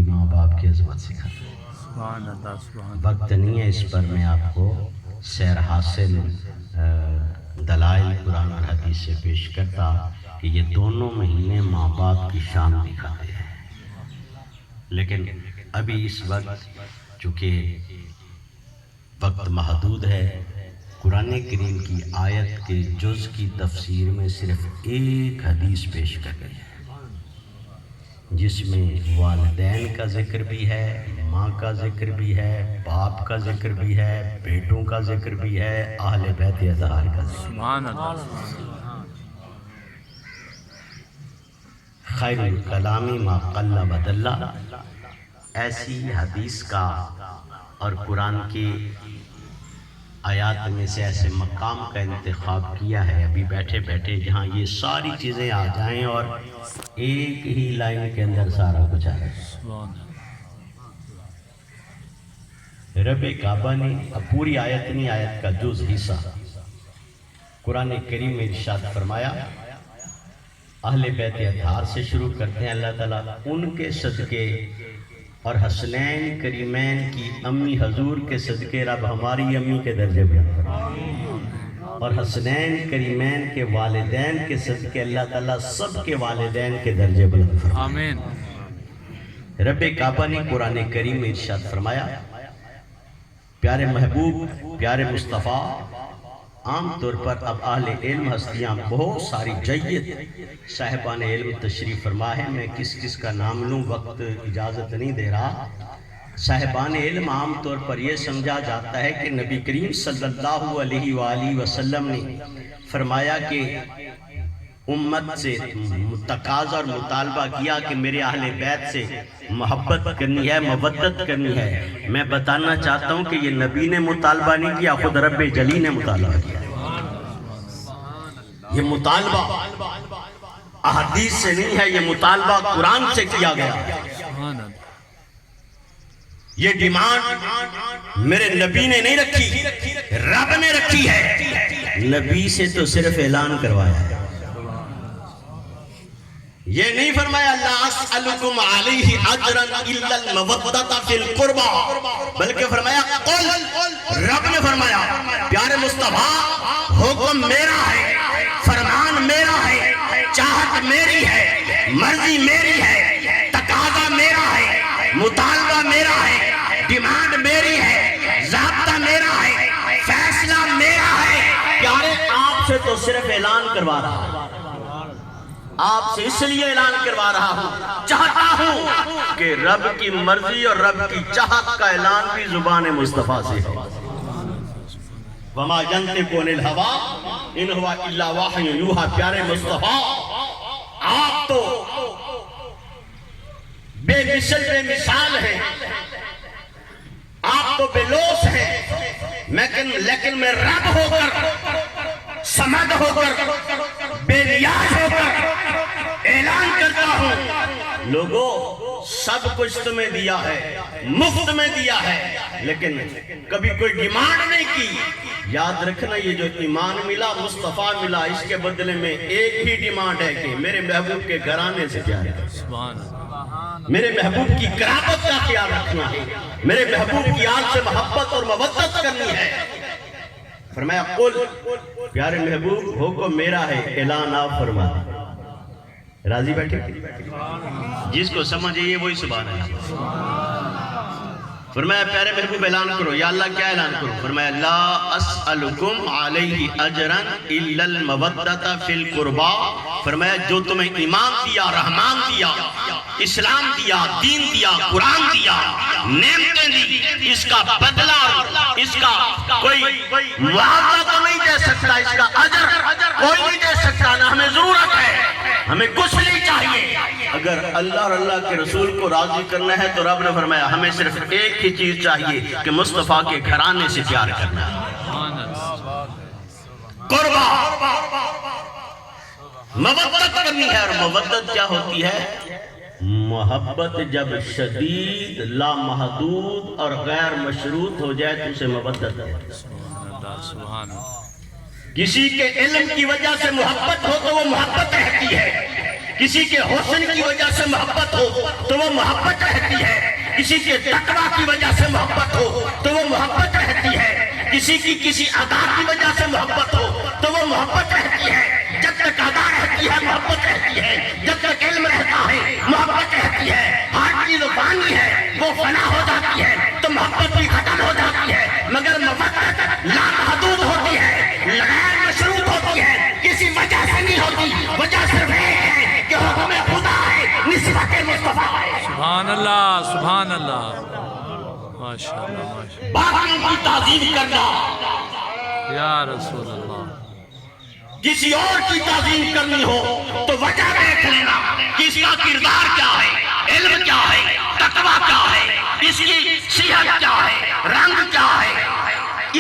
بھی ماں باپ کی عظمت سکھاتے ہیں۔ وقت نہیں ہے اس پر میں آپ کو سیر حاصل دلائل قرآن اور حدیث سے پیش کرتا کہ یہ دونوں مہینے ماں باپ کی شان دکھاتے ہیں، لیکن ابھی اس وقت چونکہ وقت محدود ہے، قرآن کریم کی آیت کے جز کی تفسیر میں صرف ایک حدیث پیش کر گئی ہے، جس میں والدین کا ذکر بھی ہے، ماں کا ذکر بھی ہے، باپ کا ذکر بھی ہے، بیٹوں کا ذکر بھی ہے، اہل بیت اطہار کا ذکر ہے۔ خیر الکلامی ما قل و دل، ایسی حدیث کا اور قرآن کی آیات میں سے ایسے مقام کا انتخاب کیا ہے ابھی بیٹھے بیٹھے جہاں یہ ساری چیزیں آ جائیں اور ایک ہی لائن کے اندر سارا کچھ آ جائے۔ رب کعبہ نے پوری آیت نہیں، آیت کا جز حصہ قرآن کریم میں ارشاد فرمایا، اہل بیت اطہار سے شروع کرتے ہیں اللہ تعالیٰ ان کے صدقے اور حسنین کریمین کی امی حضور کے صدقے رب ہماری امی کے درجے بلند فرمائے، اور حسنین کریمین کے والدین کے صدقے اللہ تعالیٰ سب کے والدین کے درجے بلند فرمائے۔ آمین۔ رب کعبہ نے قرآن کریم میں ارشاد فرمایا، پیارے محبوب، پیارے مصطفیٰ، عام طور پر اب اہل علم ہستیاں بہت ساری جید صاحبان علم تشریف فرما ہے، میں کس کس کا نام لوں وقت اجازت نہیں دے رہا۔ صاحبان علم عام طور پر یہ سمجھا جاتا ہے کہ نبی کریم صلی اللہ علیہ وآلہ وسلم نے فرمایا کہ امت سے تقاضا اور مطالبہ کیا کہ میرے اہل بیت سے محبت کرنی ہے، مودت کرنی ہے۔ میں بتانا چاہتا ہوں کہ یہ نبی نے مطالبہ نہیں کیا، خود رب جلی نے مطالبہ کیا۔ یہ مطالبہ احادیث سے نہیں ہے، یہ مطالبہ قرآن سے کیا گیا۔ یہ ڈیمانڈ میرے نبی نے نہیں رکھی، رب نے رکھی ہے۔ نبی سے تو صرف اعلان کروایا ہے، یہ نہیں فرمایا لا اسألکم علیہ اجرا الا المودۃ فی القربى، بلکہ فرمایا قل، رب نے فرمایا پیارے مصطفیٰ حکم میرا ہے، فرمان میرا ہے، چاہت میری ہے، مرضی میری ہے، تقاضا میرا ہے، مطالبہ میرا ہے، ڈیمانڈ میری ہے، ضابطہ میرا ہے، فیصلہ میرا ہے۔ پیارے آپ سے تو صرف اعلان کروا رہا ہوں، آپ سے اس لیے اعلان کروا رہا ہوں، چاہتا ہوں کہ رب کی مرضی اور رب کی چاہت کا اعلان بھی زبان مصطفیٰ سے ہے۔ وَمَا يَنْطِقُ عَنِ الْهَوَىٰ إِنْ هُوَ إِلَّا وَحْيٌ يُوحَىٰ۔ پیارے مصطفیٰ آپ تو بے مثل بے مثال ہیں، آپ تو بے لوث ہیں، لیکن میں رب ہو کر، سمد ہو کر، بے نیاز ہو کر اعلان کرتا ہوں، لوگوں سب کچھ تمہیں دیا ہے، مفت میں دیا ہے، لیکن کبھی کوئی ڈیمانڈ نہیں کی۔ یاد رکھنا یہ جو ایمان ملا، مصطفیٰ ملا، اس کے بدلے میں ایک ہی ڈیمانڈ ہے کہ میرے محبوب کے گھرانے سے پیار کرنا، میرے محبوب کی قرابت کا خیال رکھنا ہے، میرے محبوب کی آل سے محبت اور مودت کرنی ہے۔ فرمایا قل، پیارے محبوب حکم میرا ہے، اعلان آپ فرما دیں۔ راضی بیٹھے؟ جس کو سمجھے وہی سبحان اللہ۔ فرمایا پیارے محبوب اعلان کرو، یا اللہ کیا اعلان کرو؟ فرمایا لا اسألکم علیہ اجرا الا المودۃ فی القربى۔ فرمایا جو تمہیں ایمان دیا، رحمان دیا، اسلام دیا، دین دیا، قرآن دیا، نعمتیں دی، اس کا بدلہ، اس کا کوئی معاوضہ تو نہیں دے سکتا، اس کا اجر کوئی نہیں دے سکتا، نہ ہمیں ضرورت ہے، ہمیں کچھ نہیں چاہیے۔ اگر اللہ اور اللہ کے رسول کو راضی کرنا ہے تو رب نے فرمایا ہمیں صرف ایک ہی چیز چاہیے کہ مصطفیٰ کے گھرانے سے پیار کرنا ہے۔ قربہ مودت کرنی ہے، اور مودت کیا ہوتی ہے؟ محبت جب شدید، لامحدود اور غیر مشروط ہو جائے تو اسے مودت ہے۔ کسی کے علم کی وجہ سے محبت ہو تو وہ محبت رہتی ہے، کسی کے حسن کی وجہ سے محبت ہو تو وہ محبت رہتی ہے، کسی کے تقویٰ کی وجہ سے محبت ہو تو وہ محبت رہتی ہے، کسی کی کسی ادا کی وجہ سے محبت ہو تو وہ محبت رہتی ہے۔ جب تک ادا رہتی ہے محبت رہتی ہے، جب تک علم رہتا ہے محبت رہتی ہے۔ ہر چیز فانی ہے، وہ فنا ہو جاتی ہے تو محبت بھی ختم ہو جاتی ہے، مگر محبت لامحدود ہوتی ہے، غیر مشروط ہوتی ہے، کسی وجہ سے نہیں ہوتی۔ وجہ صرف ایک ہے کہ حکم خدا ہے، نسبت مصطفیٰ ہے۔ سبحان اللہ، سبحان اللہ، ماشاءاللہ ماشاءاللہ، باقیوں کی تعظیم کرنا، یا رسول اللہ، کسی اور کی تعظیم کرنی ہو تو وجہ دیکھ لینا کہ اس کا کردار کیا ہے، علم کیا ہے، تقویٰ کیا ہے، اس کی صحت کیا ہے، رنگ کیا ہے،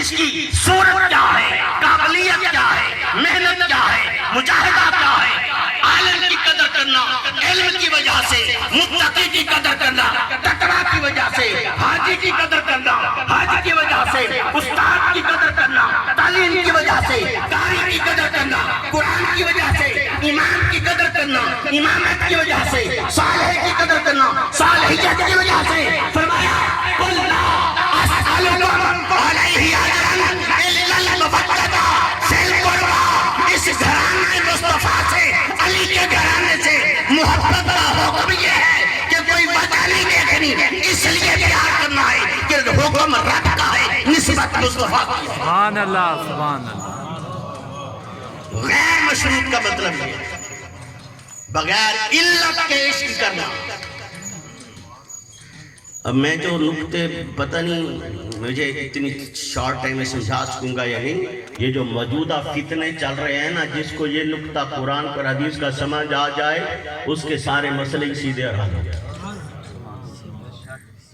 اس کی صورت کیا ہے، قابلیت کیا ہے، محنت کیا ہے، مجاہدہ کیا ہے۔ عالم کی قدر کرنا علم کی وجہ سے، متقی کی قدر کرنا تقویٰ کی وجہ سے، حاجی کی قدر کرنا حاجی کی وجہ سے، استاد کی قدر کرنا تعلیم کی وجہ سے، قاری کی قدر کرنا قرآن کی وجہ سے، امام کی قدر کرنا امامت کی وجہ سے، صالح کی قدر کرنا صالحیت کی وجہ سے۔ فرمایا قل لا اسألکم علیہ اجرا الا المودۃ فی القربی۔ اس گھرانے مصطفیٰ سے، علی کے گھرانے سے محبت کا حکم یہ ہے کہ کوئی وجہ نہیں دیکھنی، اس لیے پیار کرنا ہے کہ حکم رب کا ہے، نسبت مصطفیٰ کی ہے۔ سبحان اللہ، سبحان اللہ، غیر مشروط کا مطلب یہ ہے بغیر علت کے عشق کرنا۔ اب میں جو نکتے پتہ نہیں مجھے اتنی شارٹ ٹائم میں سمجھا سکوں گا یا نہیں، یہ جو موجودہ فتنے چل رہے ہیں نا، جس کو یہ نکتہ قرآن اور حدیث کا سمجھ آ جائے اس کے سارے مسئلے ہی سیدھے حل ہو جائے۔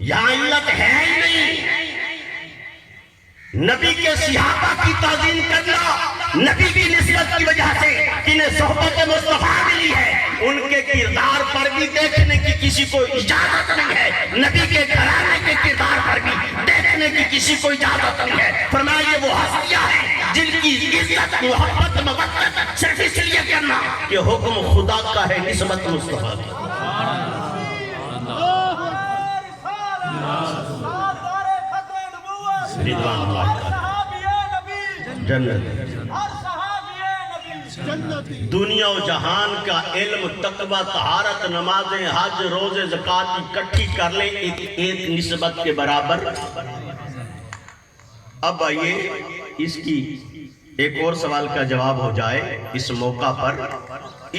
یہاں علت ہے ہی نہیں۔ نبی کے صحابہ کی تعظیم کرنا نبی کی نسبت کی وجہ سے، جنہیں صحبت مصطفیٰ ملی ہے، ان کے کردار پر بھی دیکھنے کی کسی کو اجازت نہیں ہے، نبی کے گھرانے کے کردار پر بھی دیکھنے کی کسی کو اجازت نہیں ہے۔ فرمایا یہ وہ ہستیاں ہیں جن کی عزت محبت مودت صرف اس لیے کرنا کہ حکم خدا کا ہے، نسبت مصطفیٰ کی۔ رضوان اللہ جنت دنیا و جہان کا علم، تقویٰ، طہارت، نمازیں، حج، روزے، زکوٰۃ اکٹھی کر لیں ایک نسبت کے برابر۔ اب آئیے اس کی ایک اور سوال کا جواب ہو جائے اس موقع پر۔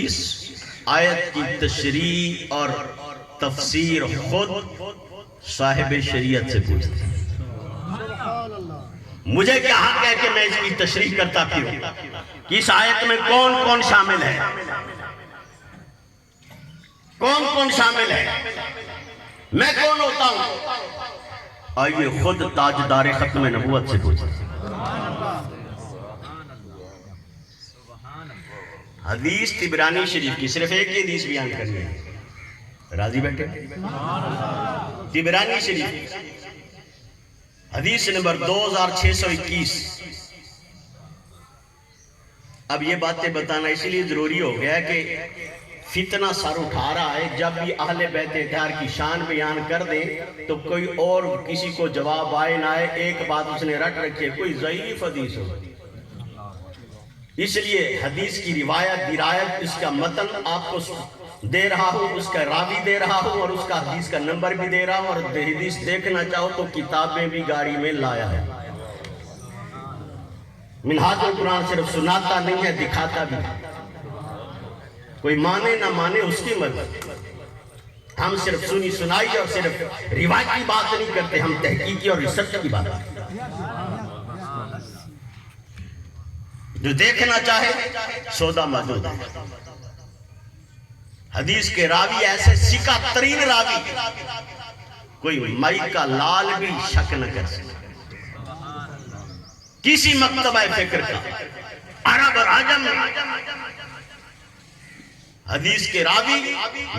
اس آیت کی تشریح اور تفسیر خود صاحب شریعت سے پوچھتے ہیں۔ مجھے کیا حق ہے کہ میں اس کی تشریح کرتا پھروں کہ اس آیت میں کون کون شامل ہے، کون کون شامل ہے، میں کون ہوتا ہوں؟ آئیے خود تاجدار ختم نبوت سے پوچھیں۔ حدیث طبرانی شریف کی صرف ایک ہی حدیث بیان کرنی ہے، راضی بیٹھے؟ طبرانی شریف حدیث نمبر 2621۔ اب یہ باتیں بتانا اس لیے ضروری ہو گیا کہ فتنہ سر اٹھا رہا ہے، جب بھی اہل بیت اطہار کی شان بیان کر دیں تو کوئی اور کسی کو جواب آئے نہ آئے، ایک بات اس نے رٹ رکھی ہے، کوئی ضعیف حدیث ہو۔ اس لیے حدیث کی روایت درایت، اس کا متن آپ کو دے رہا ہوں، اس کا راوی دے رہا ہوں، اور اس کا حدیث کا نمبر بھی دے رہا ہوں، اور حدیث دیکھنا چاہو تو کتابیں بھی گاڑی میں لایا ہے۔ منہاج القرآن صرف سناتا نہیں ہے، دکھاتا بھی۔ کوئی مانے نہ مانے اس کی مرضی، ہم صرف سنی سنائی اور صرف روایت کی بات نہیں کرتے، ہم تحقیقی اور ریسرچ کی بات کرتے۔ جو دیکھنا چاہے سودا موجود ہے۔ حدیث کے راوی ایسے سکہ ترین راوی، کوئی مائی کا لال بھی شک نہ کر سکے کسی مکتبہ فکر کا، عرب اور عجم۔ حدیث کے راوی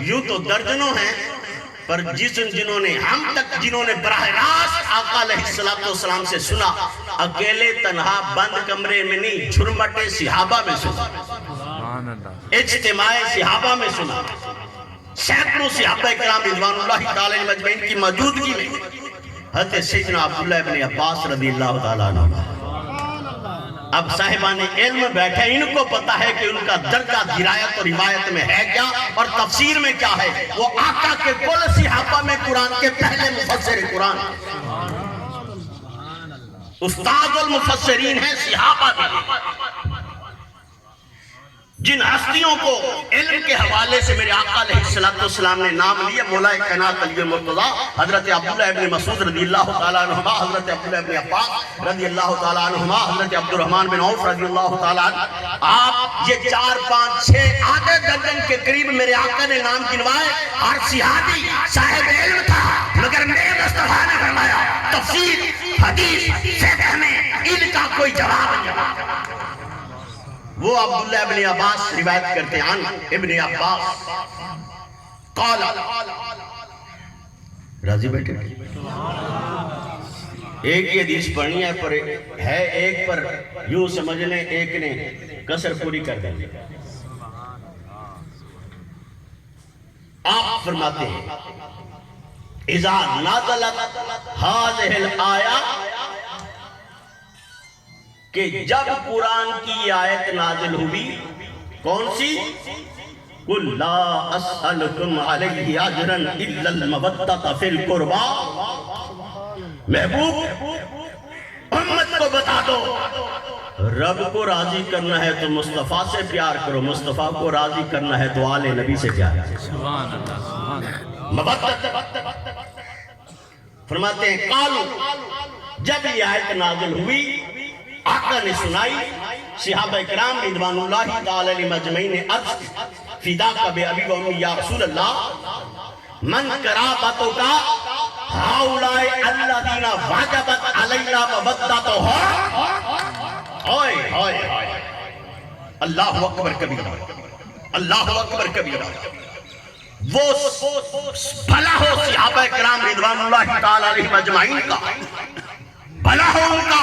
یوں تو درجنوں ہیں، پر جنہوں نے ہم تک جنہوں نے براہ راست آقا علیہ السلام سے سنا، اکیلے تنہا بند کمرے میں نہیں، جھرمٹے صحابہ میں سنا۔ سبحان اللہ۔ اجتماع صحابہ میں سنا، سینکڑوں صحابہ کرام رضوان اللہ تعالی مجمعین کی موجودگی میں حضرت سیدنا عبداللہ ابن عباس رضی اللہ تعالیٰ عنہ، اب صاحبان علم بیٹھے، ان کو پتا ہے کہ ان کا درجہ درایت اور روایت میں ہے کیا اور تفسیر میں کیا ہے۔ وہ آقا کے کل صحابہ میں قرآن کے پہلے مفسر قرآن، استاد المفسرین ہیں صحابہ میں۔ جن ہستیوں کو علم کے حوالے سے میرے آقا علیہ السلام نے نام لیا، مولا کائنات علی مرتضیٰ حضرت عبداللہ ابن مسعود رضی اللہ تعالیٰ عنہما، حضرت عبداللہ ابن عباس رضی اللہ تعالیٰ عنہما، حضرت عبد الرحمن بن عوف رضی اللہ تعالیٰ عنہ، آپ یہ 4 5 6 آدھے درجن کے قریب میرے آقا نے نام گنوائے۔ ہر صحابی صاحب علم تھا، مگر میرے مصطفیٰ نے فرمایا تفسیر حدیث فقہ میں ان کا کوئی جواب نہیں۔ وہ عبداللہ ابن عباس روایت کرتے ہیں، ابن عباس قال، راضی بیٹھے، ایک ہی حدیث پڑھنی ہے پر ہے ایک پر یوں سمجھ لیں ایک نے کسر پوری کر دیں۔ آپ فرماتے ہیں اذا نازلت هذه الآیہ، کہ جب قرآن کی یہ آیت نازل ہوئی، کون سی؟ قُلْ لَا أَسْأَلُكُمْ عَلَيْهِ أَجْرًا إِلَّا الْمَوَدَّةَ فِي الْقُرْبَى، محبوب امت کو بتا دو، رب کو راضی کرنا ہے تو مصطفیٰ سے پیار کرو، مصطفیٰ کو راضی کرنا ہے تو آل نبی سے پیار کرو۔ سبحان اللہ، سبحان اللہ۔ مودت فرماتے ہیں قالو، جب یہ آیت نازل ہوئی، آقا نے سنائی، صحابہ کرام رضوان اللہ تعالی علیہ مجمعین نے عرض فداک بے ابی و امی یا رسول اللہ، من قرابتو کا ہاؤلائی الذین واجبت علینا مودتو ہو۔ اوئے اوئے اوئے، اللہ اکبر کبیرہ، اللہ اکبر کبیرہ۔ وہ بھلا ہو صحابہ کرام رضوان اللہ تعالی علیہ مجمعین کا، بھلا ہو ان کا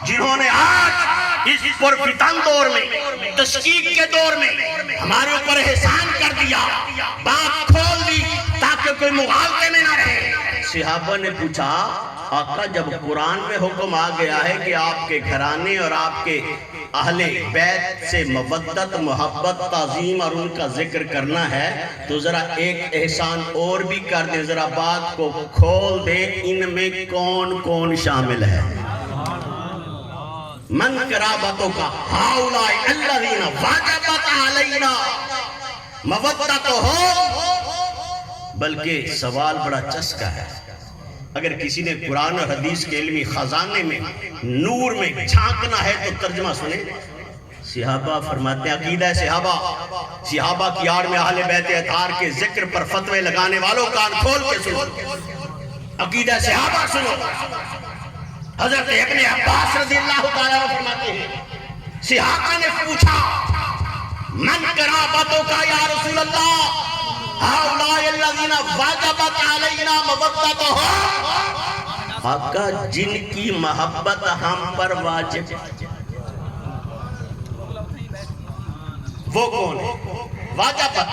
جنہوں نے آج اس پرفتن دور میں، تشکیق کے دور میں ہمارے اوپر احسان کر دیا، بات کھول دی تاکہ کوئی مغالطے میں نہ رہے۔ صحابہ نے پوچھا آقا جب قرآن میں حکم آ گیا ہے کہ آپ کے گھرانے اور آپ کے اہل بیت سے مودت، محبت، تعظیم اور ان کا ذکر کرنا ہے تو ذرا ایک احسان اور بھی کر دے، ذرا بات کو کھول دے، ان میں کون کون شامل ہے؟ من قرابتوں کا ہاؤلائی الذین واجبت علینا مودت ہو۔ بلکہ سوال بڑا چسکا ہے، اگر کسی نے قرآن اور حدیث کے علمی خزانے میں نور میں جھانکنا ہے تو ترجمہ سنیں۔ صحابہ فرماتے ہیں عقیدہ صحابہ کی آڑ میں اہل بیت اطہار کے ذکر پر فتوے لگانے والوں کان کھول کے سنو، عقیدہ صحابہ سنو۔ حضرت ابن عباس رضی اللہ تعالیٰ عنہ فرماتے ہیں صحابہ نے پوچھا من قرابتوں کا یا رسول اللہ، ہاؤلائی الذین واجبت علینا مودت ہو۔ آقا جن کی محبت ہم پر واجب، وہ کون ہے؟ واجبت،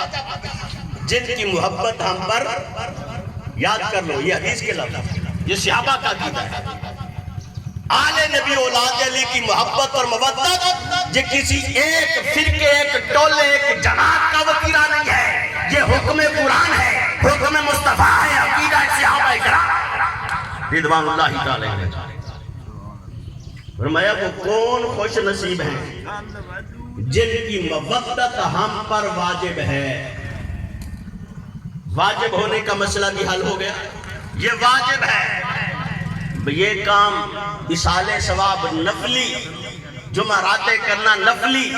جن کی محبت ہم پر، یاد کر لو یہ حدیث کے لفظ، یہ صحابہ کا عقیدہ ہے۔ آل نبی اولاد علی کی محبت اور مودت یہ کسی ایک فرقے، ایک ٹولے، ایک جماعت کا وکیلہ نہیں ہے، یہ حکم قرآن ہے، حکم مصطفیٰ ہے، عقیدہ صحابہ کرام رضوان اللہ تعالی علیہ۔ فرمایا وہ کون خوش نصیب ہیں جن کی مودت ہم پر واجب ہے۔ واجب ہونے کا مسئلہ بھی حل ہو گیا، یہ واجب ہے۔ یہ کام اصال ثواب نفلی، جمعراتیں کرنا نفلی،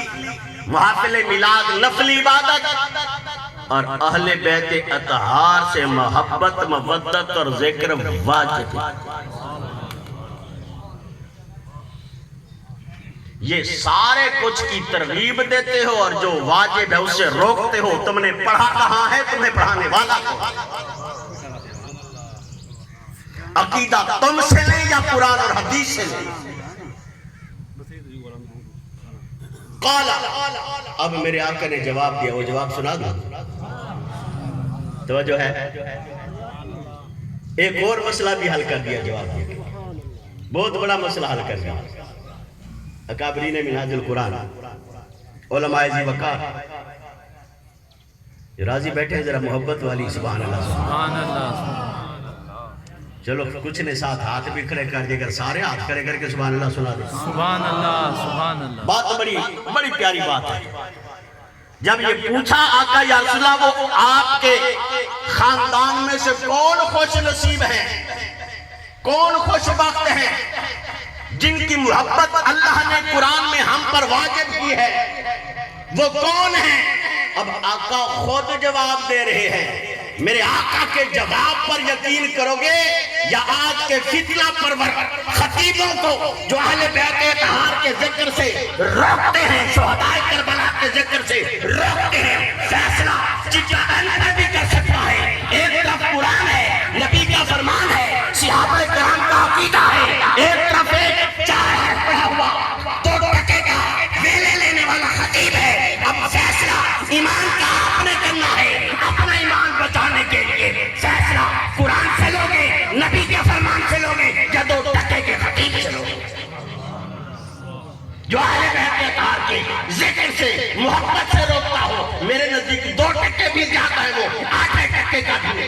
محافل میلاد نفلی عبادت، اور اہل بیت اطہار سے محبت، مودت اور ذکر واجب۔ یہ سارے کچھ کی ترغیب دیتے ہو اور جو واجب ہے اسے روکتے ہو۔ تم نے پڑھا کہاں ہے؟ تمہیں پڑھانے والا عقیدہ تم سے لیں یا قرآن اور حدیث سے لیں؟ قال، اب میرے آقا نے جواب دیا، وہ جواب سنا دوں؟ توجہ ہے، ایک اور مسئلہ بھی حل کر دیا جواب دیا، بہت بڑا مسئلہ حل کر دیا۔ اکابرین منہاج القرآن، علماء ذی وقار، راضی بیٹھے ہیں ذرا محبت والی، سبحان اللہ سبحان اللہ چلو کچھ نے ساتھ ہاتھ بھی کھڑے کر دے، اگر سارے ہاتھ کھڑے کر کے سبحان اللہ سنا دے۔ سبحان اللہ سبحان اللہ۔ بات بڑی پیاری بات ہے۔ جب یہ پوچھا آقا یا رسول اللہ وہ آپ کے خاندان میں سے کون خوش نصیب ہیں، کون خوش بخت ہیں جن کی محبت اللہ نے قرآن میں ہم پر واجب کی ہے، وہ کون ہیں؟ اب آقا خود جواب دے رہے ہیں۔ میرے آقا کے جواب پر یقین کرو گے یا آج کے فتنہ پرور خطیبوں کو جو اہل بیت اطہار کے ذکر سے روکتے ہیں، شہداء کربلا کے ذکر سے روکتے ہیں؟ فیصلہ چچا نبی کر سکتا ہے۔ ایک طرف قرآن ہے، نبی کا فرمان ہے، صحابہ کرام کا عقیدہ ہے، ایک طرف ایک 4 حرف پڑھا ہوا 2 ٹکے کا ویلے لینے والا خطیب ہے۔ اب فیصلہ ایمان کا آپ نے کرنا ہے، اپنا ایمان بچانے کے لیے فیصلہ قرآن سے لوگے، نبی کے فرمان سے لوگے، یا 2 ٹکے کے خطیب سے لوگے جو اہل بیت اطہار کے ذکر سے محبت سے روکتا ہو؟ میرے نزدیک 2 ٹکے بھی جاتا ہے، وہ 8 ٹکے کا بھی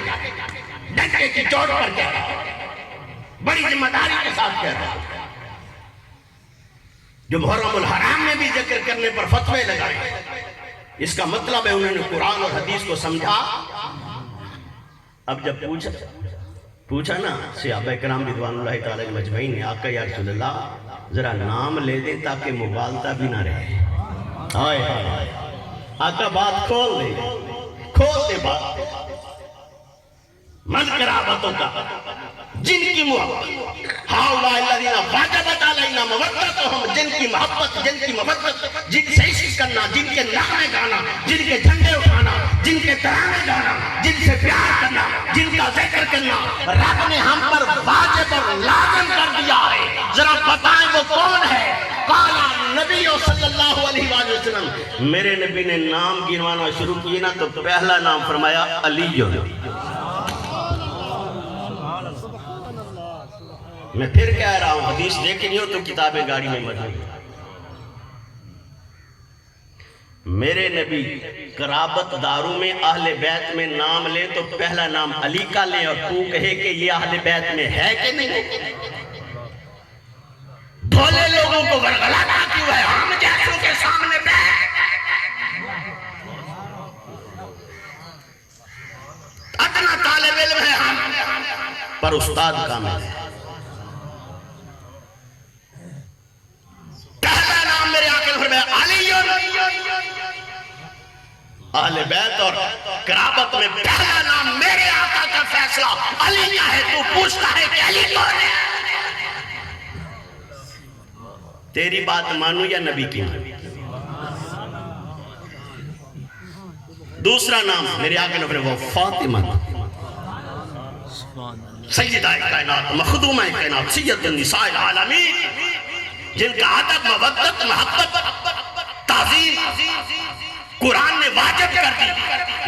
ڈنکے کی چوٹ پر کہتا ہے، بڑی ذمہ داری کے ساتھ کہتا ہے۔ جو محرم الحرام میں بھی ذکر کرنے پر فتوے لگائے، اس کا مطلب ہے انہوں نے قرآن اور حدیث کو سمجھا۔ اب جب پوچھا نا صحابہ کرام رضوان اللہ تعالی مجمعین نے، آقا یا رسول اللہ ذرا نام لے دیں تاکہ مغالطہ بھی نہ رہے۔ آئے آئے آقا بات کھول دے بات، من قرابتوں کا جن کی محبت، ہاؤلاء الذین واجبت علینا مودتہم، جن کی محبت، جن کی محبت، جن سے عشق کرنا، جن کے نغمے گانا، جن کے جھنڈے اٹھانا، جن کے ترانے گانا، جن سے پیار کرنا، جن کا ذکر کرنا رب نے ہم پر واجب اور لازم کر دیا ہے۔ ذرا بتائیں وہ کون ہے؟ قال نبی صلی اللہ علیہ وآلہ وسلم، میرے نبی نے نام گنوانا شروع کیے نا تو پہلا نام فرمایا علی۔ میں پھر کہہ رہا ہوں، حدیث دیکھنی ہو تو کتابیں گاڑی میں موجود ہیں۔ میرے نبی قرابت داروں میں اہل بیت میں نام لے تو پہلا نام علی کا لے، اور تو کہے کہ یہ اہل بیت میں ہے کہ نہیں؟ بھولے لوگوں کو ورغلانا کیوں ہے؟ ہم جیسوں کے سامنے بیٹھ اتنا طالب علم ہے ہم، پر استاد کامل ہے۔ پہلا نام میرے آقا نے فرمایا علی۔ اہل بیت اور قرابت میں پہلا نام میرے آقا کا فیصلہ علی کا ہے۔ تو پوچھتا ہے کہ علی کون ہے؟ تیری بات مانو یا نبی کی مانو؟ دوسرا نام میرے آقا نے فرمایا وہ فاطمہ، سیدہ کائنات، مخدومہ کائنات، سید النساء العالمین، جن کا ادب، مودت، محبت، تعظیم قرآن نے واجب کر دی،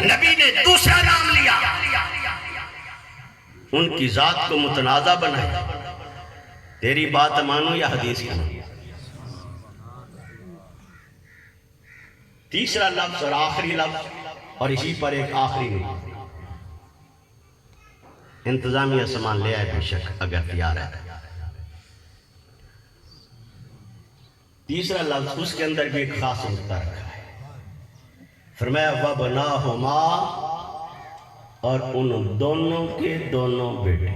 نبی نے دوسرا نام لیا، ان کی ذات کو متنازع بنایا۔ تیری بات مانو یا حدیث کی؟ تیسرا لفظ اور آخری لفظ، اور اسی پر ایک آخری نہیں، انتظامیہ سامان لے آئے بے شک اگر تیار ہے۔ تیسرا لفظ اس کے اندر بھی ایک خاص نقطہ رکھا ہے، فرمایا وَبْنَاهُمَا، اور ان دونوں کے دونوں بیٹے۔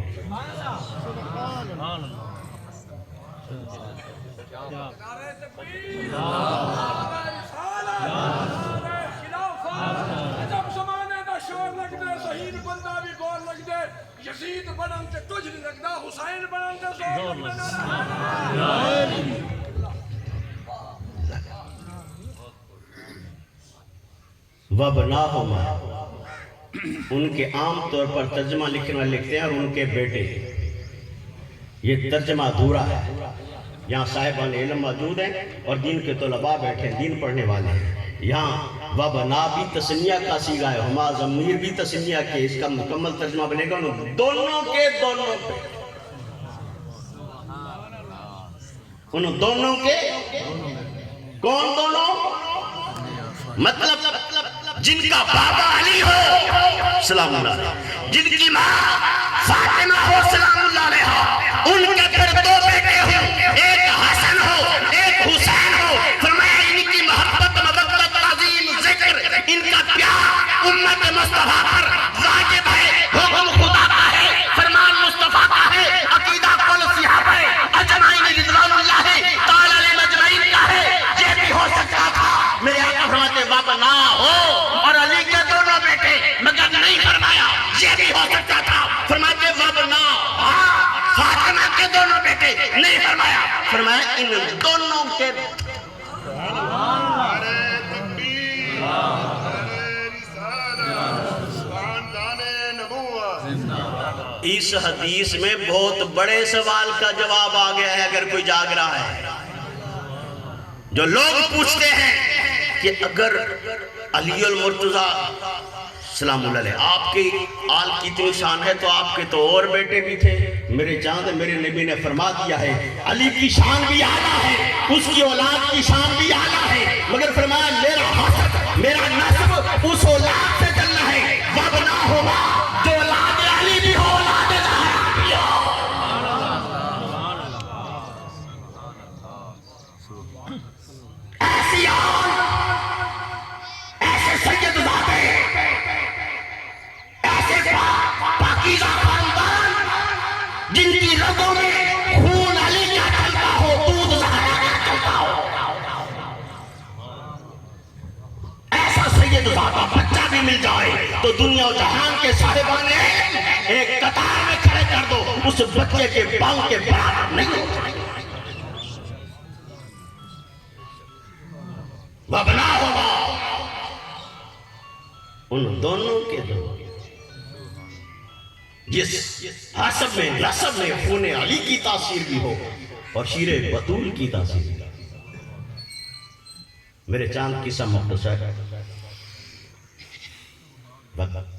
یزید بنن تے تجھ نہیں لگدا، حسین بنن تے زور لگدا۔ وَبْنَاهُمَا، ان کے عام طور پر ترجمہ لکھنے والے لکھتے ہیں اور ان کے بیٹے، یہ ترجمہ ادھورا ہے۔ یہاں صاحبان علم موجود ہیں اور دین کے طلباء بیٹھے ہیں، دین پڑھنے والے ہیں. یہاں وبنا بھی تسنیہ کا سیغہ ہے، ہما ضمیر بھی تسنیہ کے، اس کا مکمل ترجمہ بنے گا دونوں کے دونوں پہ، ان دونوں کے کون دونوں؟ مطلب جن کا بابا علی ہو سلام اللہ علیہ، جن کی ماں فاطمہ ہو سلام اللہ علیہ، ان کے پھر دو بیٹے ہوں، ایک حسن ہو ایک حسین ہو. فرمایا ان کی محبت مودت تعظیم ذکر، ان کا پیار امت مصطفیٰ پر واجب ہے، حکم خدا کا ہے، فرمان مصطفیٰ کا ہے، عقیدہ کل صحابہ اجمعین رضوان اللہ تعالی علیہم اجمعین کا ہے. یہ بھی ہو سکتا تھا میرے آقا فرماتے بابا نہ ہو اور علی کے دونوں بیٹے، مگر نہیں فرمایا یہ بھی ہو سکتا تھا. فرماتے بابا نہ فاطمہ کے دونوں بیٹے، نہیں فرمایا، فرمایا ان دونوں کے. اس حدیث میں بہت بڑے سوال کا جواب آ گیا ہے. اگر کوئی جاگ رہا ہے، جو لوگ پوچھتے ہیں کہ اگر علی المرتضیٰ سلام اللہ علیہ آپ کی آل کی اتنی شان ہے تو آپ کے تو اور بیٹے بھی تھے. میرے چاند میرے نبی نے فرما دیا ہے علی کی شان بھی اعلیٰ ہے، اس کی اولاد کی شان بھی اعلیٰ ہے، مگر فرمایا میرا حسد میرا نسب اس اولاد سے چلنا ہے. وابنا ہوگا جو اولاد علی بھی ہو، اولاد زہرا بھی ہو. ایسی آن ایسے سید ذاتے ایسے پاکیزہ خاندان جن کی رگوں میں خون علی کا چلتا ہو، دودھ زہرا کا چلتا ہو، ایسا سید ذاتہ بچہ بھی مل جائے تو دنیا و جہان کے صاحبان ایک قطار میں کھڑے کر دو، اس بچے کے پاؤں کے برابر نہیں ہوتا. وابنا ہوگا ان دونوں کے دونوں، جس حسب میں نسب میں خون علی کی تاثیر بھی ہو اور شیر بطول کی تاثیر بھی. میرے چاند کی سا مختصر وقت